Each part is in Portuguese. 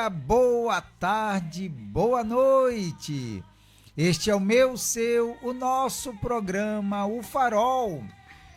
dia, boa tarde, boa noite. Este é o meu, o nosso programa, O Farol.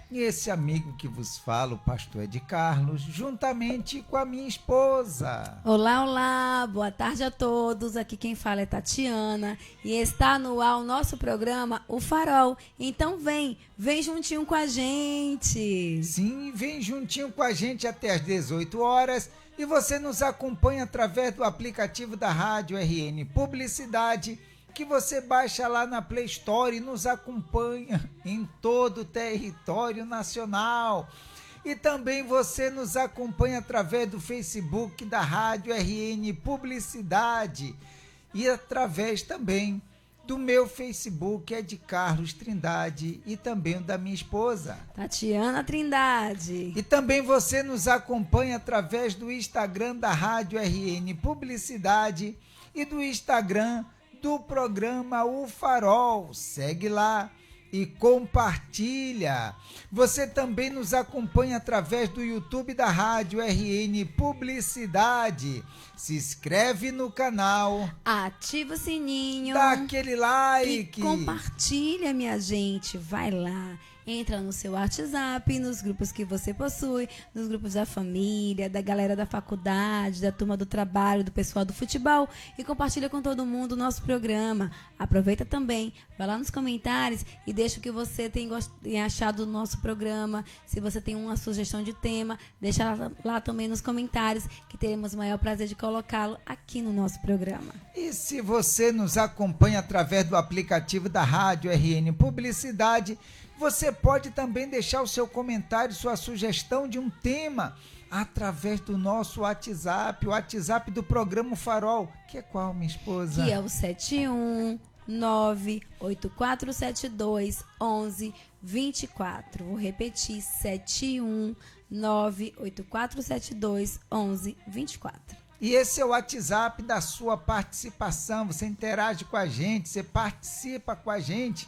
E esse amigo que vos fala, o pastor Ed Carlos, juntamente com a minha esposa. Olá, olá, boa tarde a todos. Aqui quem fala é Tatiana e está no ar o nosso programa, O Farol. Então vem juntinho com a gente. Sim, vem juntinho com a gente até às 18 horas e você nos acompanha através do aplicativo da Rádio RN Publicidade, que você baixa lá na Play Store e nos acompanha em todo o território nacional. E também você nos acompanha através do Facebook da Rádio RN Publicidade e através também do meu Facebook, é de Carlos Trindade, e também o da minha esposa, Tatiana Trindade. E também você nos acompanha através do Instagram da Rádio RN Publicidade e do Instagram do programa O Farol. Segue lá e compartilha. Você também nos acompanha através do YouTube da Rádio RN Publicidade. Se inscreve no canal, ativa o sininho, dá aquele like e compartilha, minha gente. Vai lá, entra no seu WhatsApp, nos grupos que você possui, nos grupos da família, da galera da faculdade, da turma do trabalho, do pessoal do futebol, e compartilha com todo mundo o nosso programa. Aproveita também, vai lá nos comentários e deixa o que você tem achado do nosso programa. Se você tem uma sugestão de tema, deixa lá também nos comentários, que teremos o maior prazer de colocá-lo aqui no nosso programa. E se você nos acompanha através do aplicativo da Rádio RN Publicidade, você pode também deixar o seu comentário, sua sugestão de um tema através do nosso WhatsApp, o WhatsApp do programa Farol, que é qual, minha esposa? Que é o 71984721124. Vou repetir, 71984721124. E esse é o WhatsApp da sua participação, você interage com a gente, você participa com a gente.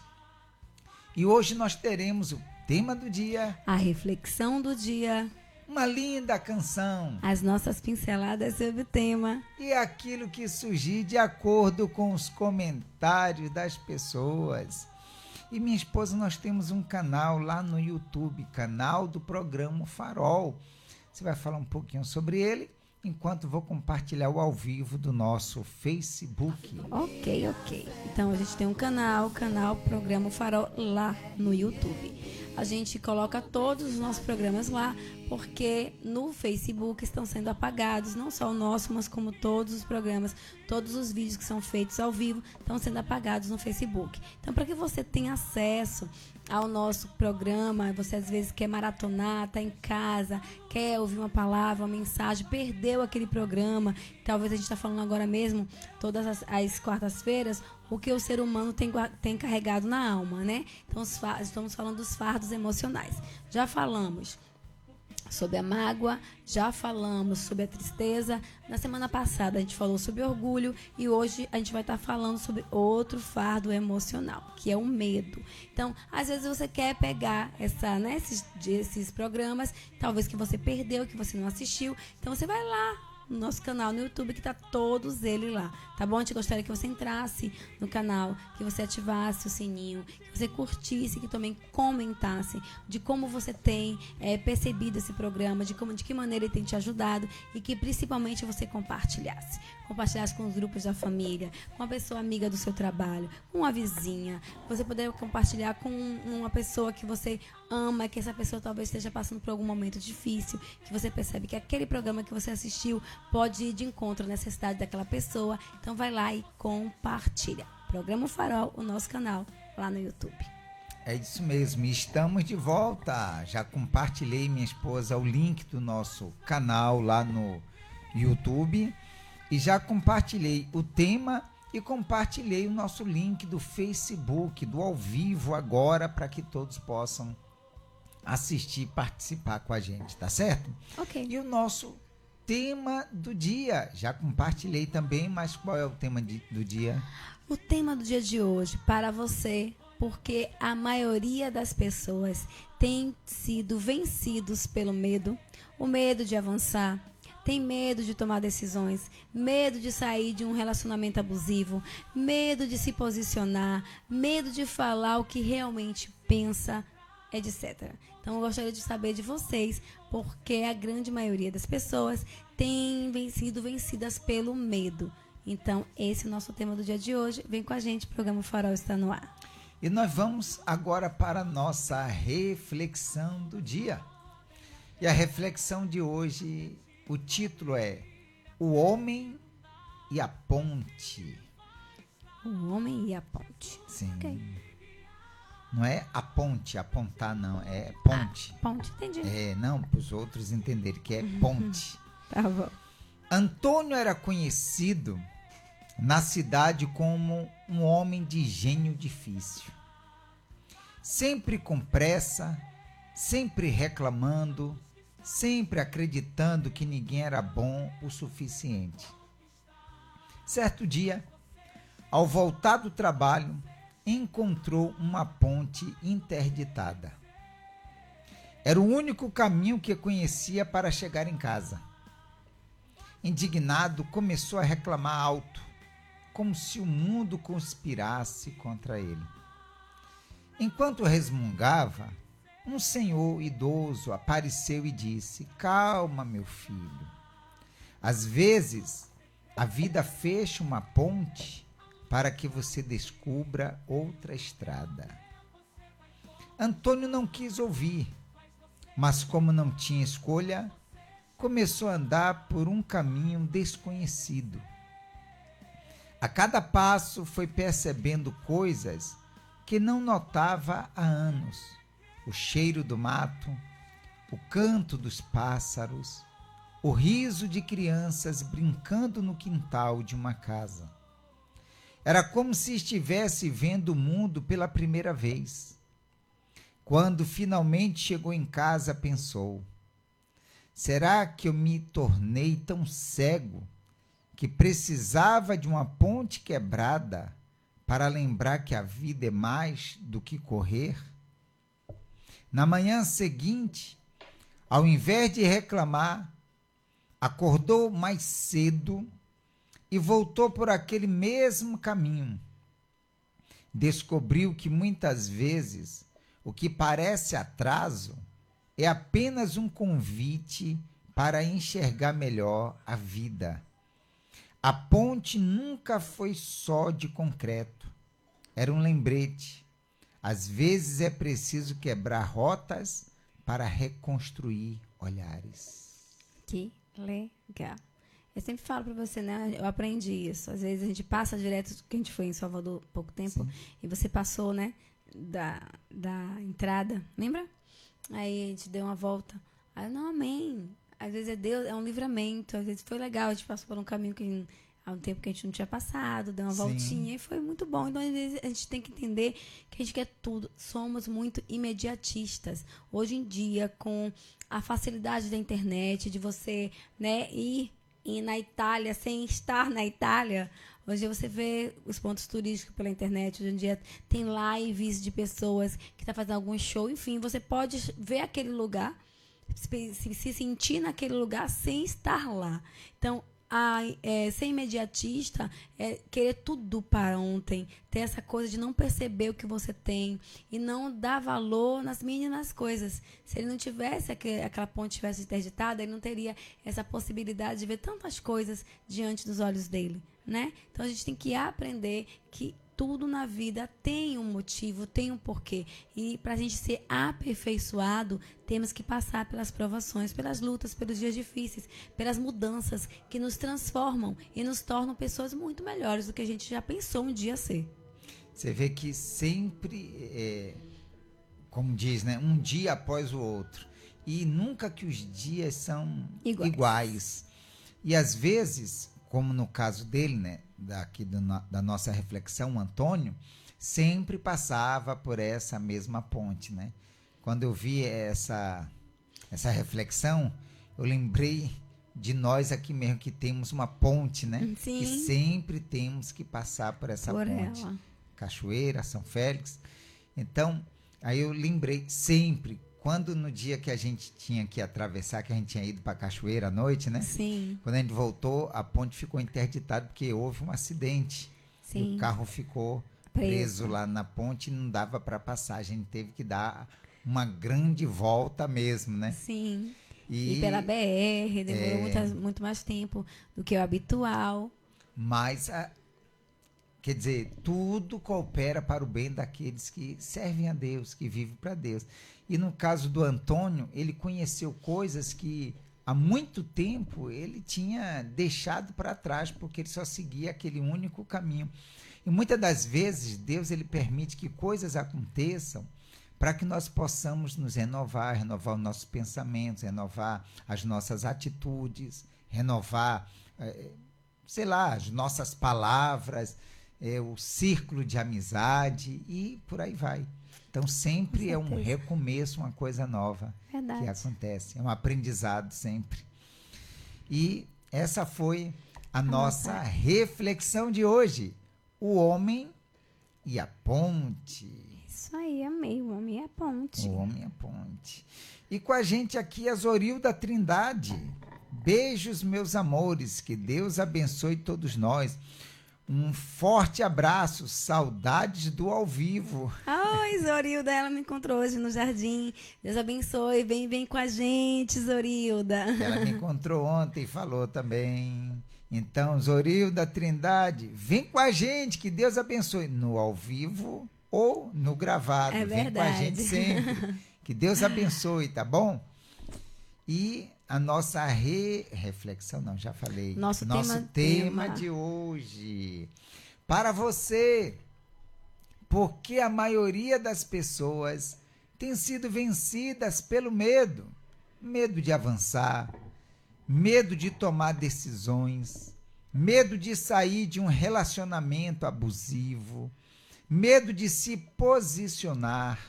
E hoje nós teremos o tema do dia, a reflexão do dia, uma linda canção, as nossas pinceladas sobre o tema e aquilo que surgir de acordo com os comentários das pessoas. E minha esposa, nós temos um canal lá no YouTube, canal do programa Farol. Você vai falar um pouquinho sobre ele, enquanto vou compartilhar o ao vivo do nosso Facebook. Ok. Então a gente tem um canal Programa Farol lá no YouTube. A gente coloca todos os nossos programas lá, porque no Facebook estão sendo apagados, não só o nosso, mas como todos os programas, todos os vídeos que são feitos ao vivo estão sendo apagados no Facebook. Então, para que você tenha acesso ao nosso programa, você às vezes quer maratonar, está em casa, quer ouvir uma palavra, uma mensagem, perdeu aquele programa, talvez a gente está falando agora mesmo, todas as quartas-feiras, o que o ser humano tem carregado na alma, né? Então, estamos falando dos fardos emocionais. Já falamos sobre a mágoa, já falamos sobre a tristeza. Na semana passada a gente falou sobre orgulho e hoje a gente vai estar falando sobre outro fardo emocional, que é o medo. Então, às vezes você quer pegar esses programas, talvez que você perdeu, que você não assistiu. Então, você vai lá no nosso canal no YouTube, que tá todos eles lá, tá bom? A gente gostaria que você entrasse no canal, que você ativasse o sininho, que você curtisse, que também comentasse de como você tem percebido esse programa, de que maneira ele tem te ajudado e que principalmente você compartilhasse com os grupos da família, com a pessoa amiga do seu trabalho, com uma vizinha, você poder compartilhar com uma pessoa que você ama, que essa pessoa talvez esteja passando por algum momento difícil, que você percebe que aquele programa que você assistiu pode ir de encontro à necessidade daquela pessoa. Então vai lá e compartilha. Programa Farol, o nosso canal lá no YouTube. É isso mesmo, estamos de volta. Já compartilhei, minha esposa, o link do nosso canal lá no YouTube e já compartilhei o tema e compartilhei o nosso link do Facebook, do ao vivo agora, para que todos possam assistir e participar com a gente, tá certo? Ok. E o nosso tema do dia, já compartilhei também, mas qual é o tema do dia? O tema do dia de hoje, para você, porque a maioria das pessoas tem sido vencidos pelo medo, o medo de avançar, tem medo de tomar decisões, medo de sair de um relacionamento abusivo, medo de se posicionar, medo de falar o que realmente pensa, etc. Então eu gostaria de saber de vocês, porque a grande maioria das pessoas tem sido vencidas pelo medo. Então esse é o nosso tema do dia de hoje. Vem com a gente, o programa Farol está no ar. E nós vamos agora para a nossa reflexão do dia. E a reflexão de hoje, o título é O Homem e a Ponte. O Homem e a Ponte. Sim. Okay. Não é a ponte, apontar não, é ponte. Ponte, entendi. Não, para os outros entenderem que é ponte. Tá bom. Antônio era conhecido na cidade como um homem de gênio difícil. Sempre com pressa, sempre reclamando, sempre acreditando que ninguém era bom o suficiente. Certo dia, ao voltar do trabalho, encontrou uma ponte interditada. Era o único caminho que conhecia para chegar em casa. Indignado, começou a reclamar alto, como se o mundo conspirasse contra ele. Enquanto resmungava, um senhor idoso apareceu e disse: Calma, meu filho. Às vezes, a vida fecha uma ponte para que você descubra outra estrada. Antônio não quis ouvir, mas como não tinha escolha, começou a andar por um caminho desconhecido. A cada passo foi percebendo coisas que não notava há anos: o cheiro do mato, o canto dos pássaros, o riso de crianças brincando no quintal de uma casa. Era como se estivesse vendo o mundo pela primeira vez. Quando finalmente chegou em casa, pensou: será que eu me tornei tão cego que precisava de uma ponte quebrada para lembrar que a vida é mais do que correr? Na manhã seguinte, ao invés de reclamar, acordou mais cedo e voltou por aquele mesmo caminho. Descobriu que muitas vezes o que parece atraso é apenas um convite para enxergar melhor a vida. A ponte nunca foi só de concreto, era um lembrete. Às vezes é preciso quebrar rotas para reconstruir olhares. Que legal. Eu sempre falo para você, né? Eu aprendi isso. Às vezes a gente passa direto, que a gente foi em Salvador há pouco tempo, sim, e você passou, né, da entrada, lembra? Aí a gente deu uma volta. Aí eu, não, amém. Às vezes é Deus, é um livramento. Às vezes foi legal, a gente passou por um caminho que há um tempo que a gente não tinha passado, deu uma sim, voltinha, e foi muito bom. Então, às vezes, a gente tem que entender que a gente quer tudo. Somos muito imediatistas. Hoje em dia, com a facilidade da internet, de você, né, ir na Itália sem estar na Itália. Hoje você vê os pontos turísticos pela internet. Hoje em dia tem lives de pessoas que estão fazendo algum show. Enfim, você pode ver aquele lugar, se sentir naquele lugar sem estar lá. Então, ser imediatista é querer tudo para ontem, ter essa coisa de não perceber o que você tem e não dar valor nas mínimas coisas. Se ele não tivesse, aquela ponte tivesse interditada, ele não teria essa possibilidade de ver tantas coisas diante dos olhos dele, né? Então a gente tem que aprender que tudo na vida tem um motivo, tem um porquê. E para a gente ser aperfeiçoado, temos que passar pelas provações, pelas lutas, pelos dias difíceis, pelas mudanças que nos transformam e nos tornam pessoas muito melhores do que a gente já pensou um dia ser. Você vê que sempre, como diz, né, um dia após o outro. E nunca que os dias são iguais. E às vezes, como no caso dele, né, da nossa reflexão, o Antônio sempre passava por essa mesma ponte, né? Quando eu vi essa reflexão, eu lembrei de nós aqui mesmo, que temos uma ponte, né? Sim. Que sempre temos que passar por essa ponte. Ela. Cachoeira, São Félix. Então, aí eu lembrei sempre, quando no dia que a gente tinha que atravessar, que a gente tinha ido para a cachoeira à noite, né? Sim. Quando a gente voltou, a ponte ficou interditada porque houve um acidente. Sim. E o carro ficou preso lá na ponte e não dava para passar. A gente teve que dar uma grande volta mesmo, né? Sim. E pela BR, demorou muito mais tempo do que o habitual. Mas, quer dizer, tudo coopera para o bem daqueles que servem a Deus, que vivem para Deus. E no caso do Antônio, ele conheceu coisas que há muito tempo ele tinha deixado para trás, porque ele só seguia aquele único caminho. E muitas das vezes Deus ele permite que coisas aconteçam para que nós possamos nos renovar, renovar os nossos pensamentos, renovar as nossas atitudes, renovar, sei lá, as nossas palavras, o círculo de amizade e por aí vai. Então sempre é um recomeço, uma coisa nova que acontece. É um aprendizado sempre. E essa foi a nossa reflexão de hoje. O homem e a ponte. Isso aí, amei. O homem e a ponte. O homem e a ponte. E com a gente aqui a Zorilda Trindade. Beijos, meus amores. Que Deus abençoe todos nós. Um forte abraço. Saudades do ao vivo. Oi, Zorilda. Ela me encontrou hoje no jardim. Deus abençoe. Vem com a gente, Zorilda. Ela me encontrou ontem e falou também. Então, Zorilda Trindade, vem com a gente. Que Deus abençoe. No ao vivo ou no gravado. É vem verdade. Com a gente sempre. Que Deus abençoe, tá bom? E a nossa reflexão, não, já falei. Nosso tema de hoje. Para você, porque a maioria das pessoas tem sido vencidas pelo medo. Medo de avançar, medo de tomar decisões, medo de sair de um relacionamento abusivo, medo de se posicionar,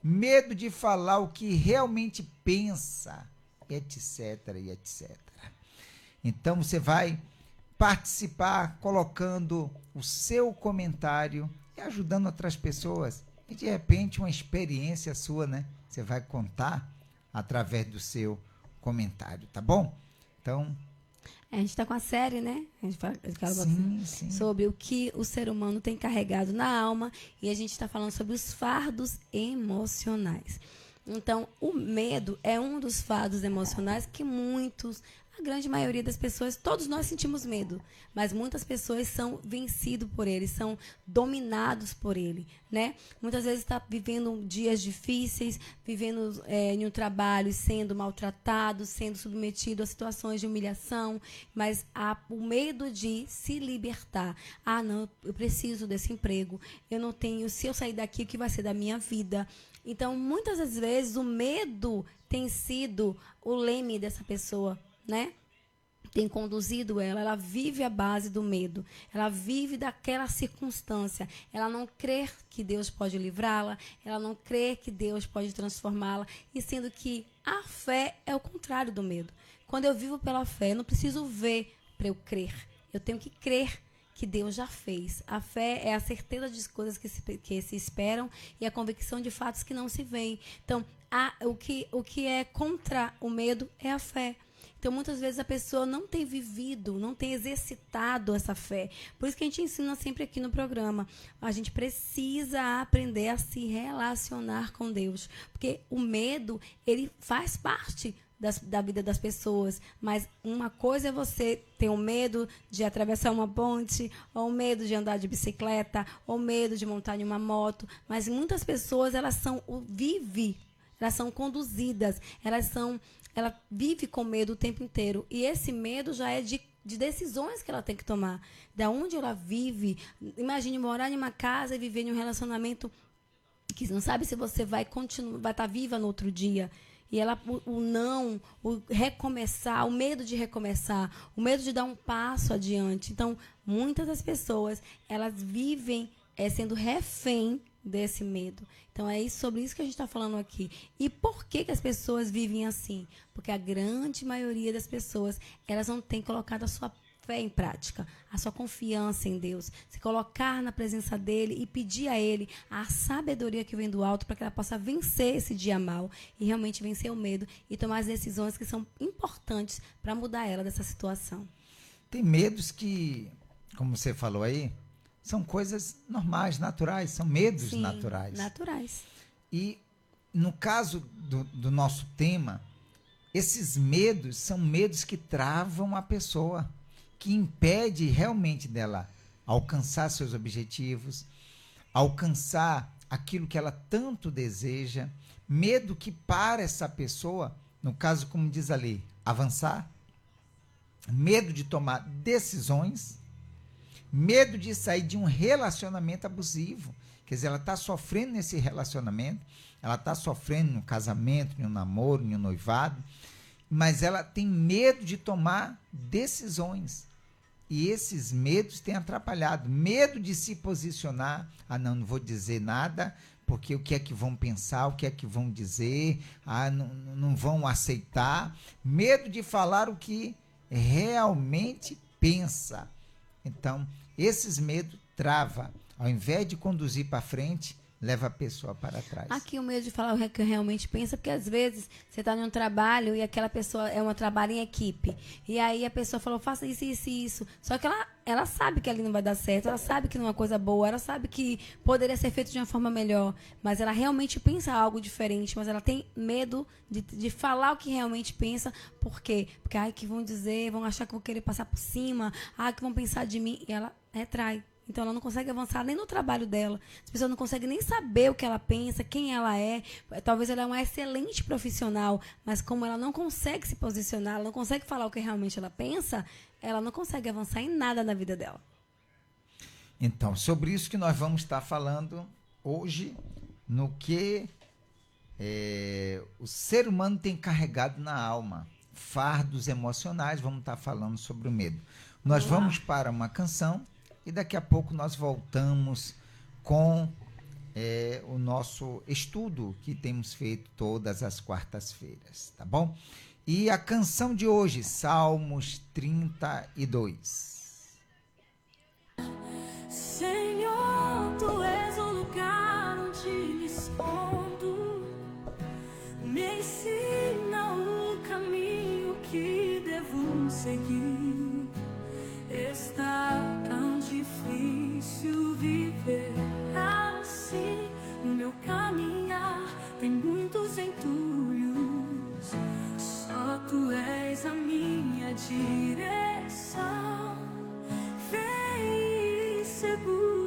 medo de falar o que realmente pensa, etc, e etc. Então você vai participar colocando o seu comentário e ajudando outras pessoas. E de repente uma experiência sua, né? Você vai contar através do seu comentário, tá bom? Então, a gente está com a série, né? A gente fala sim. sobre o que o ser humano tem carregado na alma e a gente está falando sobre os fardos emocionais. Então, o medo é um dos fardos emocionais que a grande maioria das pessoas, todos nós sentimos medo, mas muitas pessoas são vencidos por ele, são dominados por ele, né? Muitas vezes está vivendo dias difíceis, vivendo em um trabalho, sendo maltratado, sendo submetido a situações de humilhação, mas há o medo de se libertar. Ah, não, eu preciso desse emprego, eu não tenho, se eu sair daqui, o que vai ser da minha vida? Então, muitas das vezes, o medo tem sido o leme dessa pessoa, né? Tem conduzido ela vive à base do medo, ela vive daquela circunstância, ela não crê que Deus pode livrá-la, ela não crê que Deus pode transformá-la, e sendo que a fé é o contrário do medo. Quando eu vivo pela fé, eu não preciso ver para eu crer, eu tenho que crer que Deus já fez. A fé é a certeza de coisas que se esperam e a convicção de fatos que não se veem. Então, o que é contra o medo é a fé. Então, muitas vezes a pessoa não tem vivido, não tem exercitado essa fé. Por isso que a gente ensina sempre aqui no programa. A gente precisa aprender a se relacionar com Deus. Porque o medo, ele faz parte da vida das pessoas, mas uma coisa é você ter um medo de atravessar uma ponte, ou medo de andar de bicicleta, ou medo de montar em uma moto, mas muitas pessoas, elas são conduzidas, ela vive com medo o tempo inteiro, e esse medo já é de decisões que ela tem que tomar, da onde ela vive. Imagine morar em uma casa e viver em um relacionamento que não sabe se você vai estar viva no outro dia. E o recomeçar, o medo de recomeçar, o medo de dar um passo adiante. Então, muitas das pessoas, elas vivem sendo refém desse medo. Então, sobre isso que a gente está falando aqui. E por que as pessoas vivem assim? Porque a grande maioria das pessoas, elas não têm colocado a sua fé em prática, a sua confiança em Deus, se colocar na presença dele e pedir a ele a sabedoria que vem do alto para que ela possa vencer esse dia mal e realmente vencer o medo e tomar as decisões que são importantes para mudar ela dessa situação. Tem medos que, como você falou aí, são coisas normais, naturais, são medos Sim, naturais. E no caso do nosso tema, esses medos são medos que travam a pessoa, que impede realmente dela alcançar seus objetivos, alcançar aquilo que ela tanto deseja, medo que para essa pessoa, no caso, como diz a lei, avançar, medo de tomar decisões, medo de sair de um relacionamento abusivo. Quer dizer, ela está sofrendo nesse relacionamento, ela está sofrendo no casamento, no namoro, no noivado, mas ela tem medo de tomar decisões. E esses medos têm atrapalhado. Medo de se posicionar. Ah, não vou dizer nada, porque o que é que vão pensar, o que é que vão dizer, não vão aceitar. Medo de falar o que realmente pensa. Então, esses medos travam. Ao invés de conduzir para frente, leva a pessoa para trás. Aqui o medo de falar o que realmente pensa, porque às vezes você está num trabalho e aquela pessoa é um trabalho em equipe. E aí a pessoa falou, faça isso, isso e isso. Só que ela sabe que ali não vai dar certo, ela sabe que não é uma coisa boa, ela sabe que poderia ser feito de uma forma melhor, mas ela realmente pensa algo diferente, mas ela tem medo de falar o que realmente pensa. Por quê? Porque, que vão dizer, vão achar que vou querer passar por cima, que vão pensar de mim, e ela retrai. Então, ela não consegue avançar nem no trabalho dela. As pessoas não conseguem nem saber o que ela pensa, quem ela é. Talvez ela é uma excelente profissional, mas como ela não consegue se posicionar, ela não consegue falar o que realmente ela pensa, ela não consegue avançar em nada na vida dela. Então, sobre isso que nós vamos estar falando hoje, no que o ser humano tem carregado na alma. Fardos emocionais, vamos estar falando sobre o medo. Nós vamos para uma canção. E daqui a pouco nós voltamos com o nosso estudo que temos feito todas as quartas-feiras, tá bom? E a canção de hoje, Salmos 32. Senhor, Tu és o lugar onde me escondo, me ensina o caminho que devo seguir. Está tão difícil viver assim. No meu caminhar tem muitos entulhos, só Tu és a minha direção. Vem seguro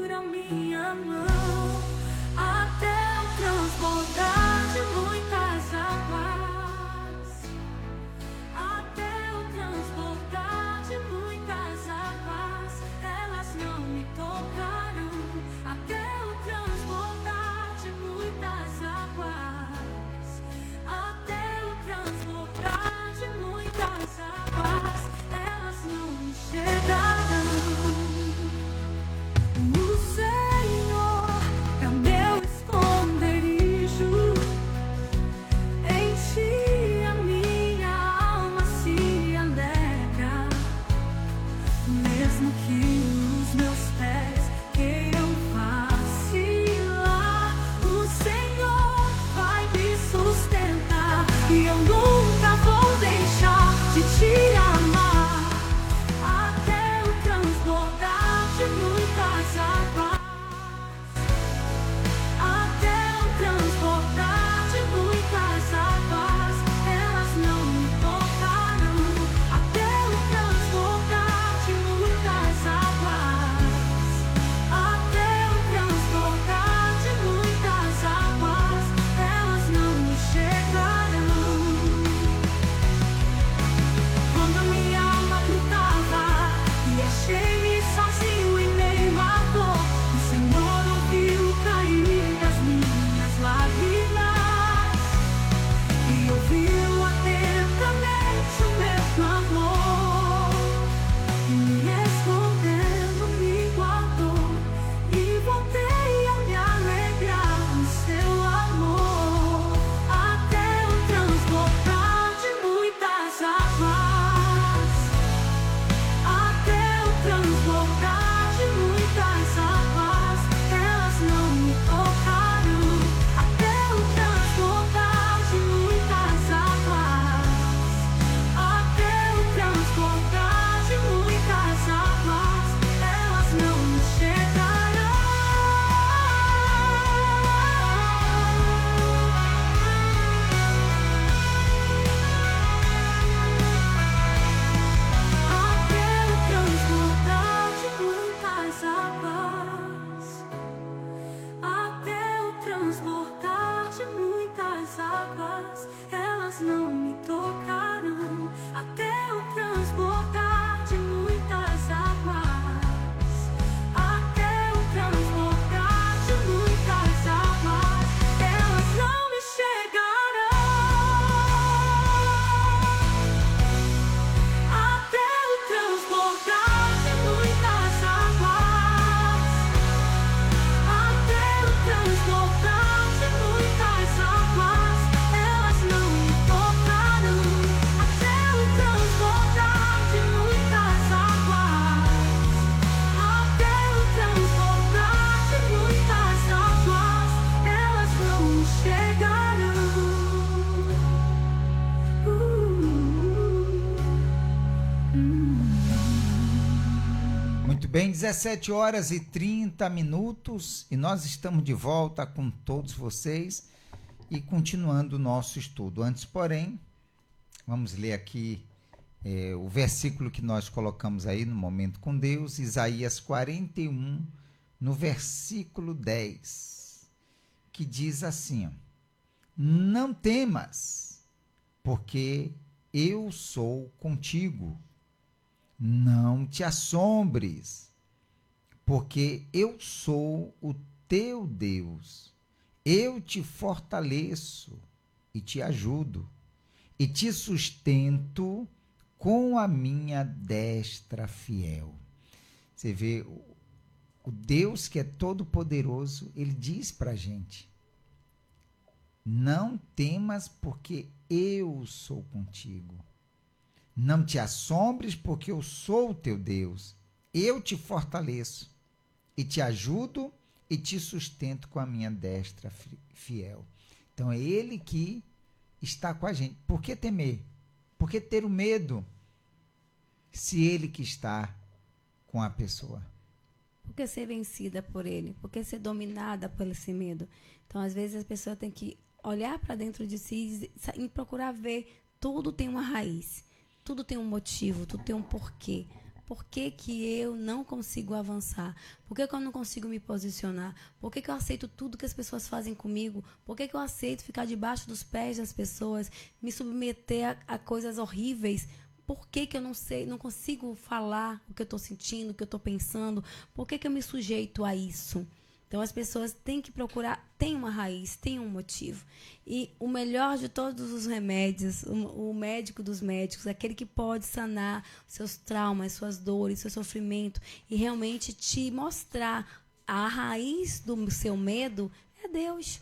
bem, 17 horas e 30 minutos e nós estamos de volta com todos vocês e continuando o nosso estudo. Antes, porém, vamos ler aqui o versículo que nós colocamos aí no Momento com Deus, Isaías 41, no versículo 10, que diz assim, ó, não temas, porque eu sou contigo. Não te assombres, porque eu sou o teu Deus. Eu te fortaleço e te ajudo, e te sustento com a minha destra fiel. Você vê, o Deus que é todo-poderoso, ele diz para a gente, não temas, porque eu sou contigo. Não te assombres, porque eu sou o teu Deus. Eu te fortaleço e te ajudo e te sustento com a minha destra fiel. Então é ele que está com a gente. Por que temer? Por que ter o medo se ele que está com a pessoa? Por que ser vencida por ele? Por que ser dominada por esse medo? Então, às vezes, a pessoa tem que olhar para dentro de si e procurar ver. Tudo tem uma raiz. Tudo tem um motivo, tudo tem um porquê. Por que que eu não consigo avançar? Por que que eu não consigo me posicionar? Por que que eu aceito tudo que as pessoas fazem comigo? Por que que eu aceito ficar debaixo dos pés das pessoas, me submeter a coisas horríveis? Por que que eu não consigo falar o que eu estou sentindo, o que eu estou pensando? Por que que eu me sujeito a isso? Então, as pessoas têm que procurar, tem uma raiz, tem um motivo. E o melhor de todos os remédios, o médico dos médicos, aquele que pode sanar seus traumas, suas dores, seu sofrimento e realmente te mostrar a raiz do seu medo, é Deus.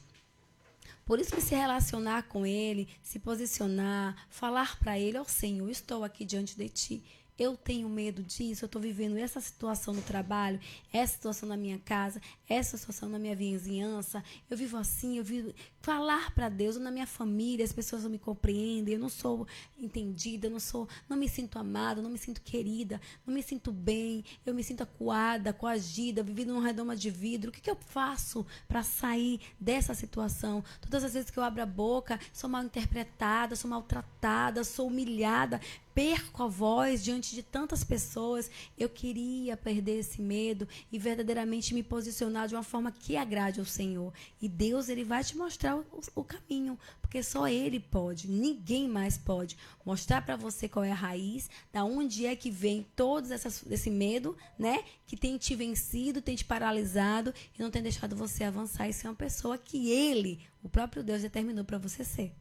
Por isso que se relacionar com Ele, se posicionar, falar para Ele, ó Senhor, eu estou aqui diante de Ti. Eu tenho medo disso, eu estou vivendo essa situação no trabalho, essa situação na minha casa, essa situação na minha vizinhança, eu vivo assim, eu vivo... Falar para Deus, na minha família, as pessoas não me compreendem, eu não sou entendida, não me sinto amada, não me sinto querida, não me sinto bem, eu me sinto acuada, coagida, vivendo numa redoma de vidro. O que eu faço para sair dessa situação? Todas as vezes que eu abro a boca, sou mal interpretada, sou maltratada, sou humilhada, perco a voz diante de tantas pessoas. Eu queria perder esse medo e verdadeiramente me posicionar de uma forma que agrade ao Senhor. E Deus, Ele vai te mostrar o caminho, porque só Ele pode, ninguém mais pode mostrar para você qual é a raiz, da onde é que vem todo esse medo, né, que tem te vencido, tem te paralisado e não tem deixado você avançar e ser uma pessoa que Ele, o próprio Deus, determinou para você ser.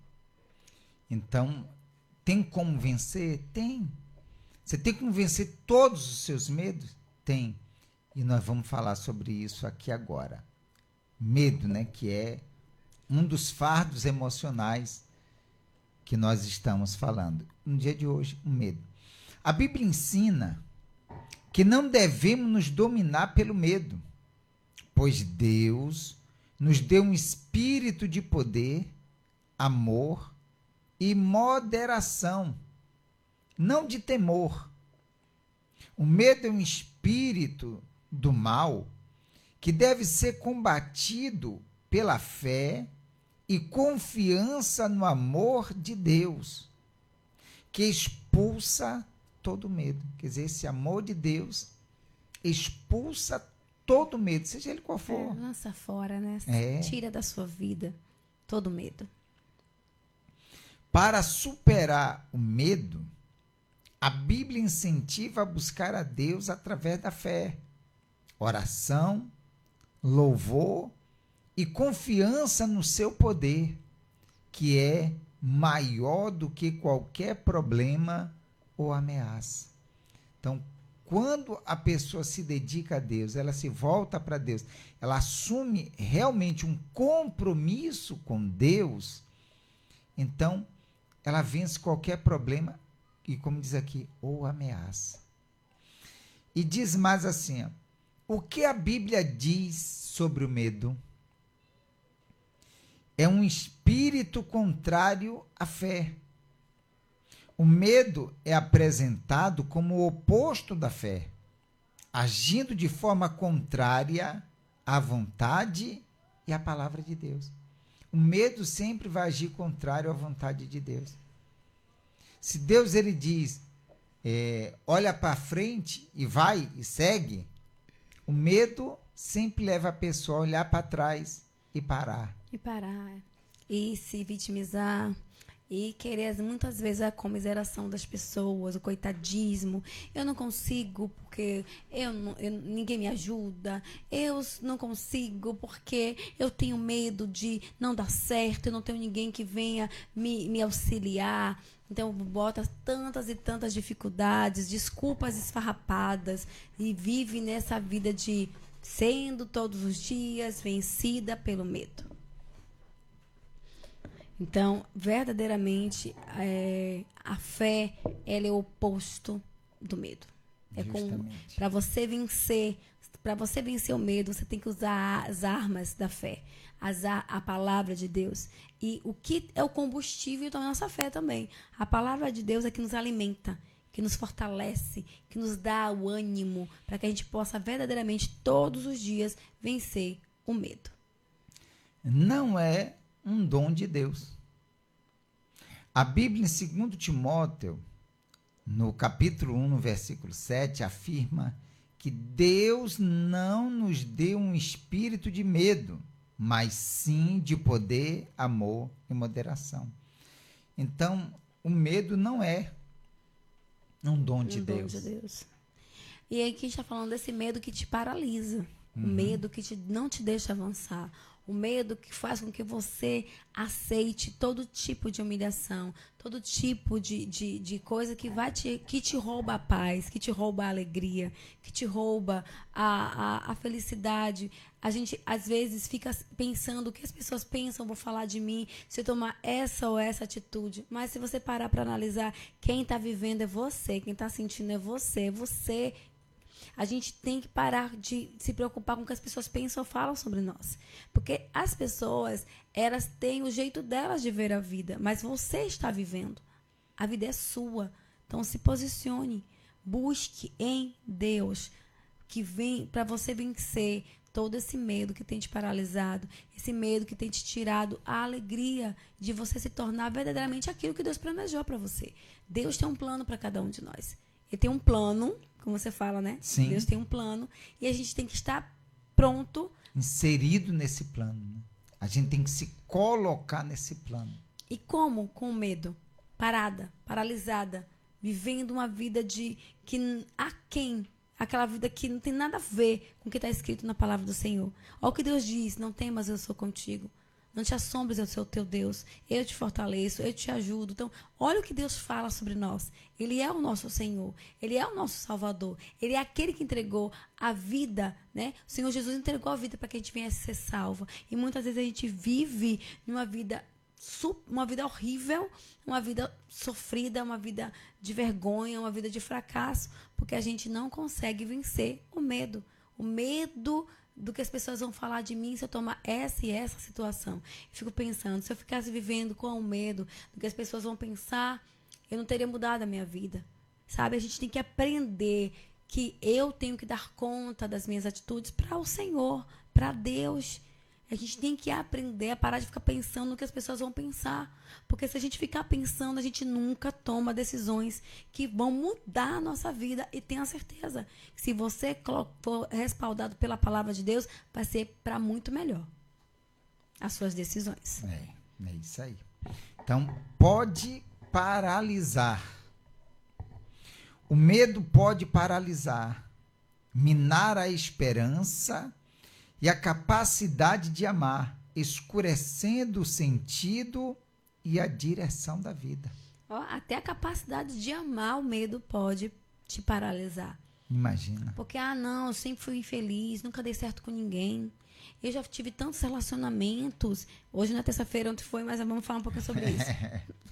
Então, tem como vencer? Tem. Você tem como vencer todos os seus medos? Tem. E nós vamos falar sobre isso aqui agora. Medo, né, que é um dos fardos emocionais que nós estamos falando. No dia de hoje, o medo. A Bíblia ensina que não devemos nos dominar pelo medo, pois Deus nos deu um espírito de poder, amor e moderação, não de temor. O medo é um espírito do mal que deve ser combatido pela fé e confiança no amor de Deus, que expulsa todo medo. Quer dizer, esse amor de Deus expulsa todo medo, seja ele qual for. Lança fora, né? Tira da sua vida todo medo. Para superar o medo, a Bíblia incentiva a buscar a Deus através da fé, oração, louvor e confiança no seu poder, que é maior do que qualquer problema ou ameaça. Então, quando a pessoa se dedica a Deus, ela se volta para Deus, ela assume realmente um compromisso com Deus, então ela vence qualquer problema e, como diz aqui, ou ameaça. E diz mais assim, ó, o que a Bíblia diz sobre o medo? É um espírito contrário à fé. O medo é apresentado como o oposto da fé. agindo de forma contrária à vontade e à palavra de Deus. O medo sempre vai agir contrário à vontade de Deus. Se Deus ele diz, olha para frente e vai e segue, o medo sempre leva a pessoa a olhar para trás e parar. E se vitimizar. E querer muitas vezes a comiseração das pessoas, o coitadismo. Eu não consigo porque ninguém me ajuda. Eu não consigo porque eu tenho medo de não dar certo. Eu não tenho ninguém que venha me auxiliar. Então, bota tantas e tantas dificuldades, desculpas esfarrapadas e vive nessa vida de sendo todos os dias vencida pelo medo. Então, verdadeiramente, a fé, ela é o oposto do medo. Para você vencer o medo, você tem que usar as armas da fé, a palavra de Deus. E o que é o combustível da nossa fé também. A palavra de Deus é que nos alimenta, que nos fortalece, que nos dá o ânimo para que a gente possa verdadeiramente todos os dias vencer o medo. Não é um dom de Deus. A Bíblia, em 2 Timóteo, no capítulo 1, no versículo 7, afirma que Deus não nos deu um espírito de medo, mas sim de poder, amor e moderação. Então, o medo não é um dom de Deus. E aí que a gente está falando desse medo que te paralisa, o medo que não te deixa avançar, o medo que faz com que você aceite todo tipo de humilhação, todo tipo de coisa que te rouba a paz, que te rouba a alegria, que te rouba a felicidade. A gente, às vezes, fica pensando o que as pessoas pensam, vou falar de mim, se eu tomar essa ou essa atitude. Mas se você parar para analisar, quem está vivendo é você, quem está sentindo é você. A gente tem que parar de se preocupar com o que as pessoas pensam ou falam sobre nós. Porque as pessoas, elas têm o jeito delas de ver a vida, mas você está vivendo. A vida é sua. Então, se posicione. Busque em Deus, que vem para você vencer todo esse medo que tem te paralisado, esse medo que tem te tirado a alegria de você se tornar verdadeiramente aquilo que Deus planejou para você. Deus tem um plano para cada um de nós. Ele tem um plano, como você fala, né? Sim. Deus tem um plano e a gente tem que estar pronto. Inserido nesse plano. Né? A gente tem que se colocar nesse plano. E como? Com medo. Paralisada. Vivendo uma vida aquela vida que não tem nada a ver com o que está escrito na palavra do Senhor. Olha o que Deus diz, não temas, eu sou contigo. Não te assombres, eu sou o teu Deus. Eu te fortaleço, eu te ajudo. Então, olha o que Deus fala sobre nós. Ele é o nosso Senhor. Ele é o nosso Salvador. Ele é aquele que entregou a vida, né? O Senhor Jesus entregou a vida para que a gente viesse ser salvo. E muitas vezes a gente vive numa vida horrível, uma vida sofrida, uma vida de vergonha, uma vida de fracasso, porque a gente não consegue vencer o medo. O medo do que as pessoas vão falar de mim se eu tomar essa e essa situação. Eu fico pensando, se eu ficasse vivendo com o medo do que as pessoas vão pensar, eu não teria mudado a minha vida. Sabe? A gente tem que aprender que eu tenho que dar conta das minhas atitudes para o Senhor, para Deus. A gente tem que aprender a parar de ficar pensando no que as pessoas vão pensar. Porque se a gente ficar pensando, a gente nunca toma decisões que vão mudar a nossa vida. E tenha certeza, se você for respaldado pela palavra de Deus, vai ser para muito melhor as suas decisões. É isso aí. Então, pode paralisar. O medo pode paralisar, minar a esperança e a capacidade de amar, escurecendo o sentido e a direção da vida. Até a capacidade de amar, o medo pode te paralisar. Imagina. Porque, não, eu sempre fui infeliz, nunca dei certo com ninguém. Eu já tive tantos relacionamentos. Hoje na terça-feira, ontem foi, mas vamos falar um pouquinho sobre isso.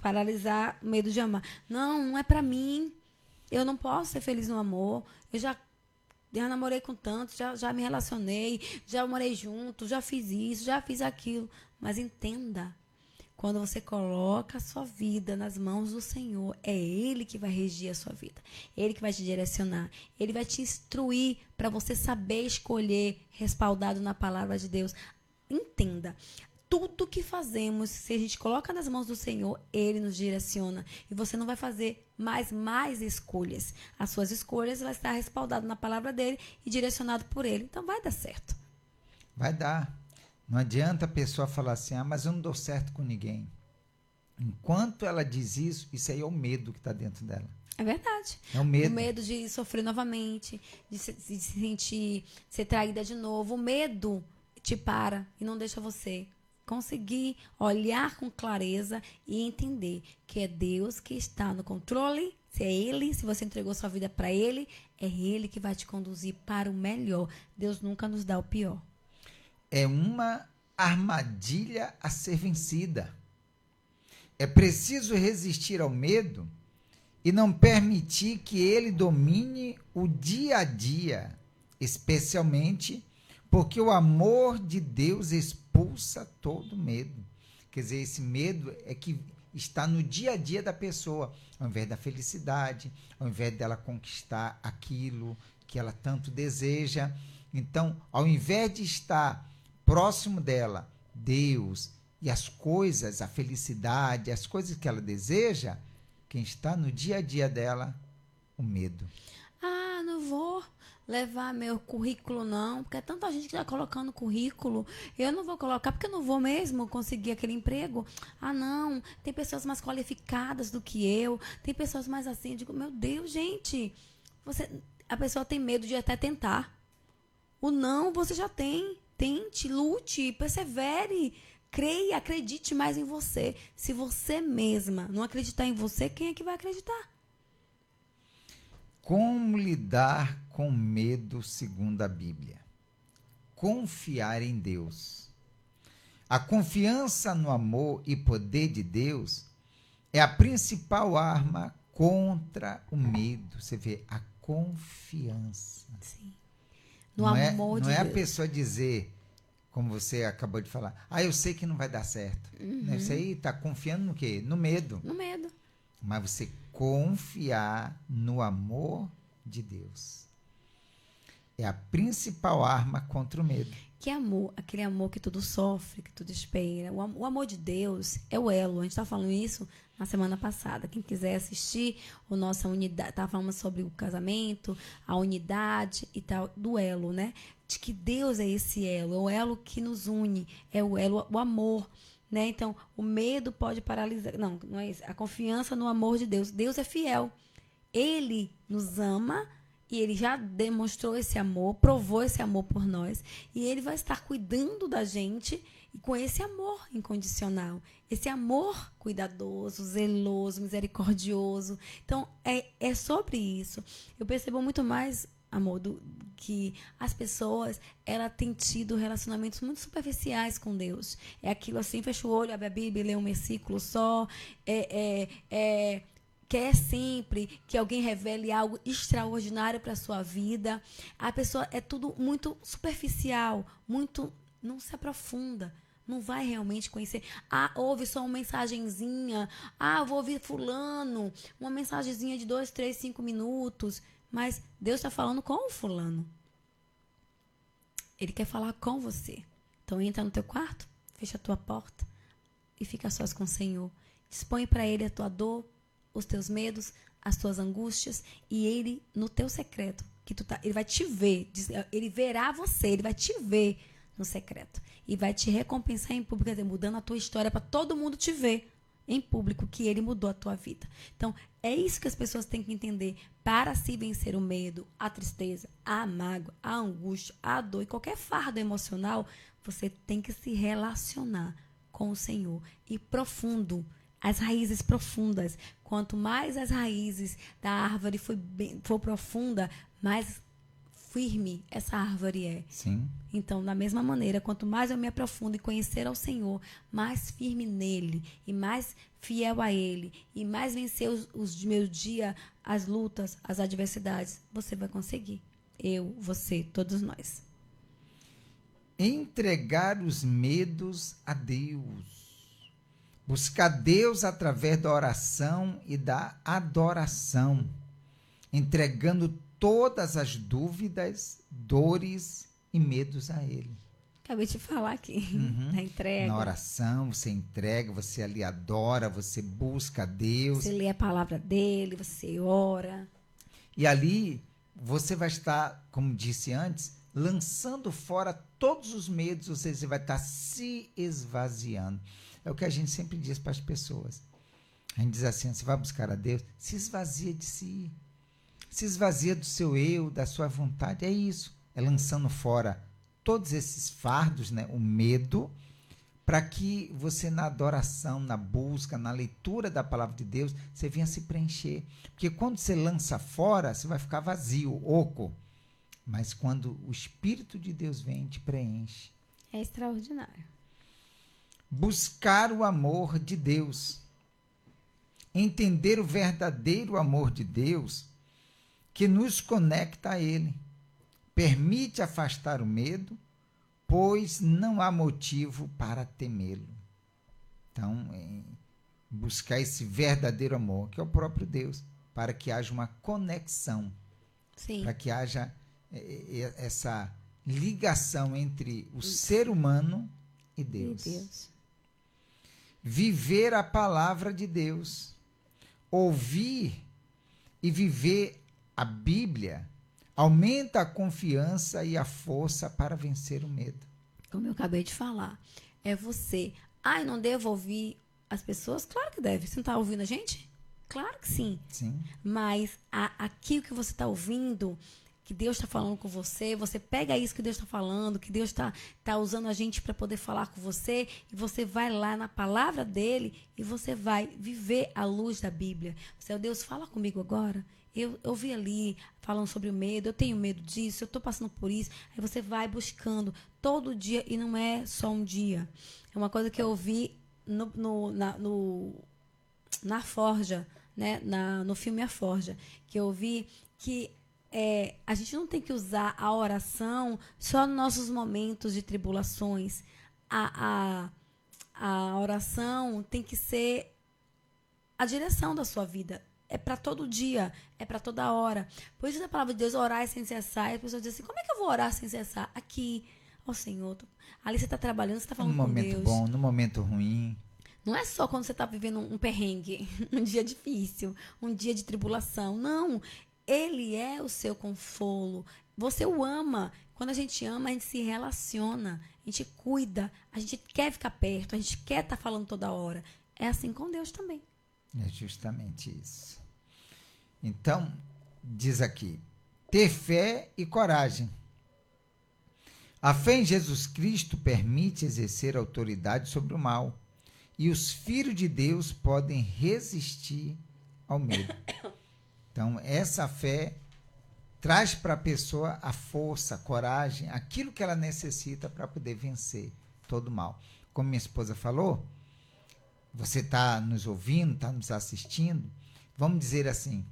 Paralisar, medo de amar. Não é pra mim. Eu não posso ser feliz no amor. Eu já namorei com tantos, já me relacionei, já morei junto, já fiz isso, já fiz aquilo. Mas entenda, Quando você coloca a sua vida nas mãos do Senhor, é Ele que vai regir a sua vida. Ele que vai te direcionar. Ele vai te instruir para você saber escolher, respaldado na palavra de Deus. Entenda. Tudo que fazemos, se a gente coloca nas mãos do Senhor, Ele nos direciona. E você não vai fazer mais escolhas. As suas escolhas vão estar respaldadas na palavra dEle e direcionado por Ele. Então vai dar certo. Vai dar. Não adianta a pessoa falar assim, mas eu não dou certo com ninguém. Enquanto ela diz isso, isso aí é o medo que está dentro dela. É verdade. É o medo. O medo de sofrer novamente, de se sentir, ser traída de novo. O medo te para e não deixa você conseguir olhar com clareza e entender que é Deus que está no controle. Se é Ele, se você entregou sua vida para Ele, é Ele que vai te conduzir para o melhor. Deus nunca nos dá o pior. É uma armadilha a ser vencida. É preciso resistir ao medo e não permitir que ele domine o dia a dia, especialmente porque o amor de Deus expulsa todo medo. Quer dizer, esse medo é que está no dia a dia da pessoa, ao invés da felicidade, ao invés dela conquistar aquilo que ela tanto deseja. Então, ao invés de estar próximo dela, Deus e as coisas, a felicidade, as coisas que ela deseja, quem está no dia a dia dela, o medo. Não vou levar meu currículo não, porque é tanta gente que está colocando currículo, eu não vou colocar porque eu não vou mesmo conseguir aquele emprego. Não, tem pessoas mais qualificadas do que eu, tem pessoas mais assim. Eu digo, meu Deus, gente, a pessoa tem medo de até tentar. O não você já tem. Tente, lute, persevere, creia, acredite mais em você. Se você mesma não acreditar em você, quem é que vai acreditar? Como lidar com medo segundo a Bíblia? Confiar em Deus. A confiança no amor e poder de Deus é a principal arma contra o medo. Você vê, a confiança. Sim. No amor de Deus. Não é a pessoa dizer, como você acabou de falar, eu sei que não vai dar certo. Uhum. Isso aí está confiando no quê? No medo. No medo. Mas você confiar no amor de Deus é a principal arma contra o medo. Que amor, aquele amor que tudo sofre, que tudo espera. O amor de Deus é o elo. A gente estava falando isso na semana passada. Quem quiser assistir o nossa unidade, estava falando sobre o casamento, a unidade e tal, do elo, né? De que Deus é esse elo, é o elo que nos une, é o elo, o amor, né? Então, o medo pode paralisar. Não é isso. A confiança no amor de Deus. Deus é fiel. Ele nos ama. E Ele já demonstrou esse amor, provou esse amor por nós. E Ele vai estar cuidando da gente com esse amor incondicional. Esse amor cuidadoso, zeloso, misericordioso. Então, é sobre isso. Eu percebo muito mais, amor, que as pessoas, ela têm tido relacionamentos muito superficiais com Deus. É aquilo assim, fecha o olho, abre a Bíblia, lê um versículo só. Quer sempre que alguém revele algo extraordinário para a sua vida. A pessoa é tudo muito superficial, muito não se aprofunda, não vai realmente conhecer. Ouve só uma mensagenzinha. Vou ouvir fulano, uma mensagenzinha de 2, 3, 5 minutos. Mas Deus está falando com o fulano. Ele quer falar com você. Então entra no teu quarto, fecha a tua porta e fica sós com o Senhor. Dispõe para Ele a tua dor, os teus medos, as tuas angústias, e Ele, no teu secreto, Ele vai te ver, Ele verá você, Ele vai te ver no secreto, e vai te recompensar em público, quer dizer, mudando a tua história para todo mundo te ver em público, que Ele mudou a tua vida. Então, é isso que as pessoas têm que entender. Para se vencer o medo, a tristeza, a mágoa, a angústia, a dor e qualquer fardo emocional, você tem que se relacionar com o Senhor, e profundo. As raízes profundas. Quanto mais as raízes da árvore for profunda, mais firme essa árvore é. Sim. Então, da mesma maneira, quanto mais eu me aprofundo em conhecer ao Senhor, mais firme nele e mais fiel a Ele e mais vencer os meus dias, as lutas, as adversidades, você vai conseguir. Eu, você, todos nós. Entregar os medos a Deus. Buscar Deus através da oração e da adoração, entregando todas as dúvidas, dores e medos a Ele. Acabei de falar aqui, da entrega. Na oração, você entrega, você ali adora, você busca a Deus. Você lê a palavra dele, você ora. E ali você vai estar, como disse antes, lançando fora todos os medos, ou seja, você vai estar se esvaziando. É o que a gente sempre diz para as pessoas. A gente diz assim, você vai buscar a Deus, se esvazia de si. Se esvazia do seu eu, da sua vontade. É isso. É lançando fora todos esses fardos, né? O medo, para que você na adoração, na busca, na leitura da palavra de Deus, você venha se preencher. Porque quando você lança fora, você vai ficar vazio, oco. Mas quando o Espírito de Deus vem, te preenche. É extraordinário. Buscar o amor de Deus. Entender o verdadeiro amor de Deus que nos conecta a Ele. Permite afastar o medo, pois não há motivo para temê-lo. Então, buscar esse verdadeiro amor, que é o próprio Deus, para que haja uma conexão. Sim. Para que haja essa ligação entre o ser humano e Deus. Viver a palavra de Deus, ouvir e viver a Bíblia, aumenta a confiança e a força para vencer o medo. Como eu acabei de falar, é você. Eu não devo ouvir as pessoas? Claro que deve. Você não está ouvindo a gente? Claro que sim. Sim. Mas aquilo que você está ouvindo, que Deus está falando com você, você pega isso que Deus está falando, que Deus está usando a gente para poder falar com você, e você vai lá na palavra dele e você vai viver a luz da Bíblia. Você, Deus, fala comigo agora. Eu vi ali falando sobre o medo, eu tenho medo disso, eu estou passando por isso. Aí você vai buscando todo dia, e não é só um dia. É uma coisa que eu vi na Forja, né? No filme A Forja, que eu vi que a gente não tem que usar a oração só nos nossos momentos de tribulações. A oração tem que ser a direção da sua vida. É para todo dia, é para toda hora. Por isso a palavra de Deus, orar sem cessar. E as pessoas dizem assim, como é que eu vou orar sem cessar? Aqui, Senhor. Ali você está trabalhando, você está falando com Deus. No momento bom, no momento ruim. Não é só quando você está vivendo um perrengue, um dia difícil, um dia de tribulação. Não, Ele é o seu consolo. Você o ama. Quando a gente ama, a gente se relaciona, a gente cuida, a gente quer ficar perto, a gente quer estar falando toda hora. É assim com Deus também. É justamente isso. Então, diz aqui, ter fé e coragem. A fé em Jesus Cristo permite exercer autoridade sobre o mal, e os filhos de Deus podem resistir ao medo. Então, essa fé traz para a pessoa a força, a coragem, aquilo que ela necessita para poder vencer todo o mal. Como minha esposa falou, você está nos ouvindo, está nos assistindo, vamos dizer assim,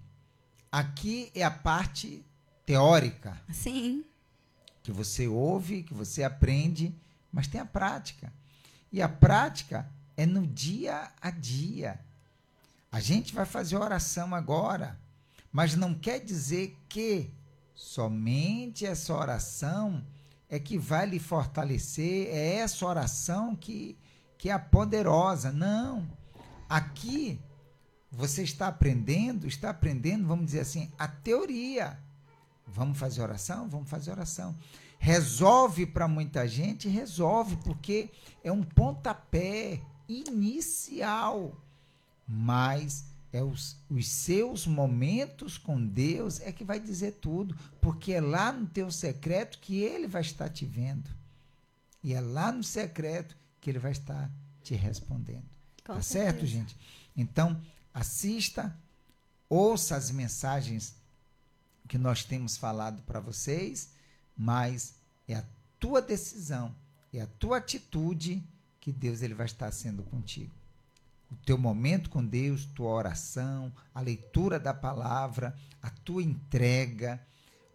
aqui é a parte teórica. Sim. Que você ouve, que você aprende, mas tem a prática. E a prática é no dia a dia. A gente vai fazer oração agora, mas não quer dizer que somente essa oração é que vai lhe fortalecer, é essa oração que é a poderosa. Não. Aqui você está aprendendo, vamos dizer assim, a teoria. Vamos fazer oração? Vamos fazer oração. Resolve para muita gente? Resolve, porque é um pontapé inicial. Mas os seus momentos com Deus é que vai dizer tudo, porque é lá no teu secreto que Ele vai estar te vendo. E é lá no secreto que Ele vai estar te respondendo. Tá certo, gente? Então, assista, ouça as mensagens que nós temos falado para vocês, mas é a tua decisão, é a tua atitude que Deus ele vai estar sendo contigo. O teu momento com Deus, tua oração, a leitura da palavra, a tua entrega,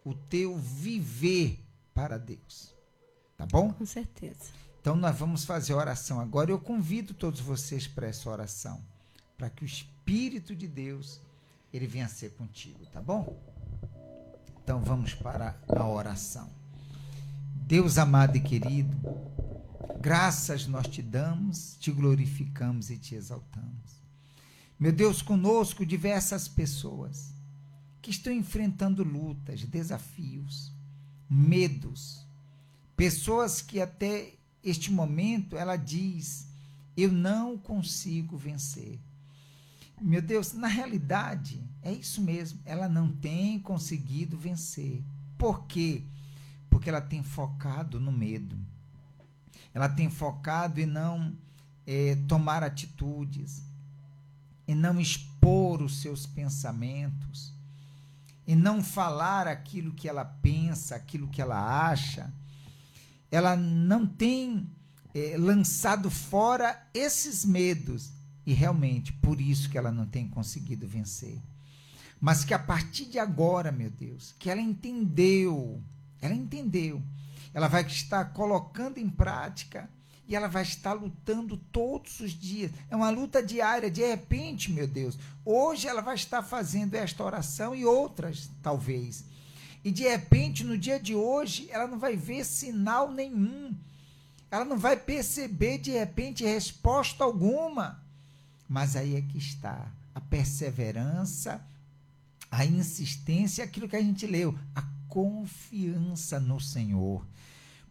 o teu viver para Deus. Tá bom? Com certeza. Então nós vamos fazer a oração agora. Eu convido todos vocês para essa oração, para que o Espírito de Deus, ele venha ser contigo, tá bom? Então vamos para a oração. Deus amado e querido, graças nós te damos, te glorificamos e te exaltamos. Meu Deus, conosco diversas pessoas que estão enfrentando lutas, desafios, medos, pessoas que até este momento ela diz: eu não consigo vencer. Meu Deus, na realidade é isso mesmo, ela não tem conseguido vencer. Por quê? Porque ela tem focado no medo, ela tem focado em não tomar atitudes, em não expor os seus pensamentos, em não falar aquilo que ela pensa, aquilo que ela acha. Ela não tem lançado fora esses medos, e realmente por isso que ela não tem conseguido vencer. Mas que a partir de agora, meu Deus, que ela entendeu, ela vai estar colocando em prática e ela vai estar lutando todos os dias. É uma luta diária. De repente, meu Deus, hoje ela vai estar fazendo esta oração e outras, talvez. E de repente, no dia de hoje, ela não vai ver sinal nenhum. Ela não vai perceber, de repente, resposta alguma. Mas aí é que está a perseverança, a insistência, aquilo que a gente leu, a confiança no Senhor.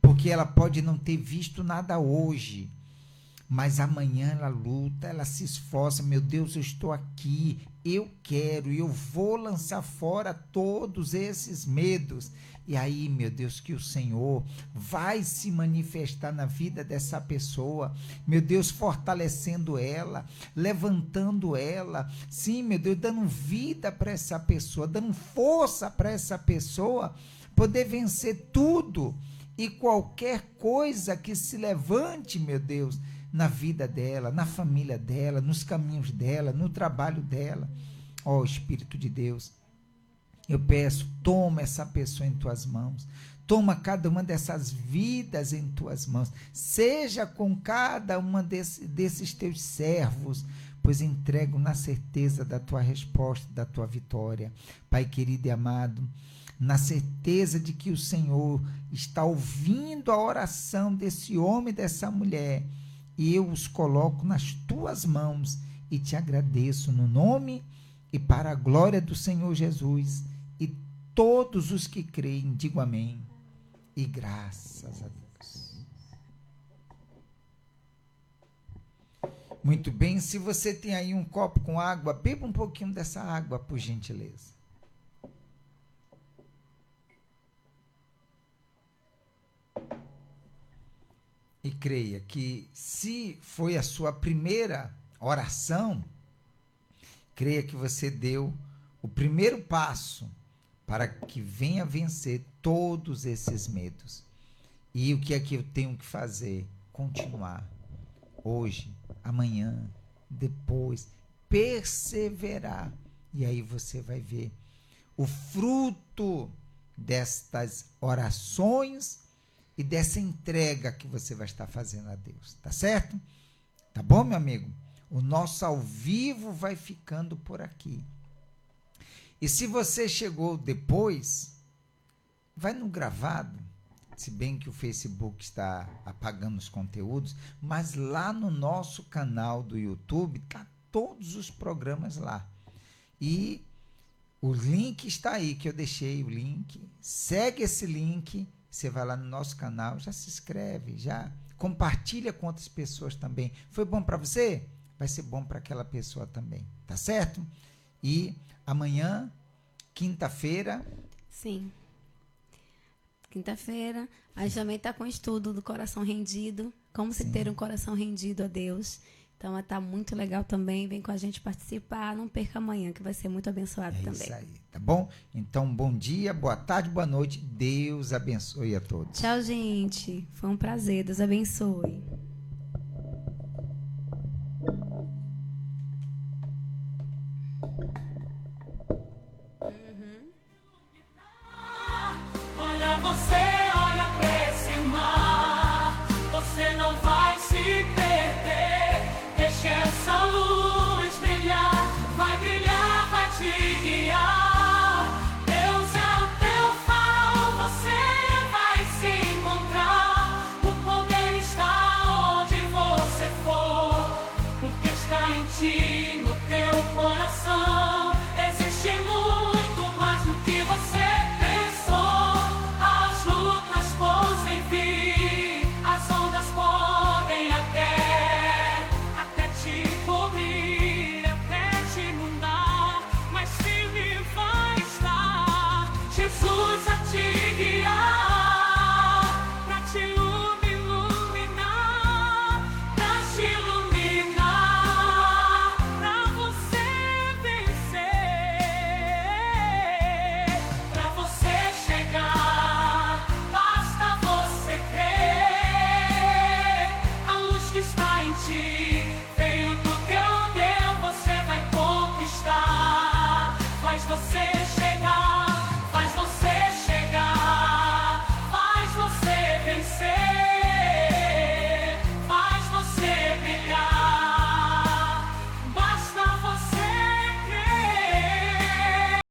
Porque ela pode não ter visto nada hoje, mas amanhã ela luta, ela se esforça. Meu Deus, eu estou aqui, eu quero, eu vou lançar fora todos esses medos. E aí, meu Deus, que o Senhor vai se manifestar na vida dessa pessoa, meu Deus, fortalecendo ela, levantando ela, sim, meu Deus, dando vida para essa pessoa, dando força para essa pessoa poder vencer tudo e qualquer coisa que se levante, meu Deus, na vida dela, na família dela, nos caminhos dela, no trabalho dela. Ó Espírito de Deus, eu peço, toma essa pessoa em tuas mãos, toma cada uma dessas vidas em tuas mãos, seja com cada uma desses teus servos, pois entrego na certeza da tua resposta, da tua vitória. Pai querido e amado, na certeza de que o Senhor está ouvindo a oração desse homem e dessa mulher, e eu os coloco nas tuas mãos e te agradeço no nome e para a glória do Senhor Jesus. E todos os que creem, digo amém e graças a Deus. Muito bem, se você tem aí um copo com água, beba um pouquinho dessa água, por gentileza. E creia que, se foi a sua primeira oração, creia que você deu o primeiro passo para que venha vencer todos esses medos. E o que é que eu tenho que fazer? Continuar. Hoje, amanhã, depois, perseverar. E aí você vai ver o fruto destas orações e dessa entrega que você vai estar fazendo a Deus, tá certo? Tá bom, meu amigo? O nosso ao vivo vai ficando por aqui. E se você chegou depois, vai no gravado, se bem que o Facebook está apagando os conteúdos, mas lá no nosso canal do YouTube, tá todos os programas lá. E o link está aí, que eu deixei o link. Segue esse link. Você vai lá no nosso canal, já se inscreve, já compartilha com outras pessoas também. Foi bom para você? Vai ser bom para aquela pessoa também, tá certo? E amanhã, quinta-feira... Sim. Quinta-feira, a gente também está com o estudo do coração rendido, como se ter um coração rendido a Deus. Então, está muito legal também. Vem com a gente participar. Não perca amanhã, que vai ser muito abençoado também. É isso aí, tá bom? Então, bom dia, boa tarde, boa noite. Deus abençoe a todos. Tchau, gente. Foi um prazer. Deus abençoe. Olha você, olha pra esse mar. Você não te guiar. Deus é o teu farol, você vai se encontrar. O poder está onde você for, porque está em ti, no teu coração.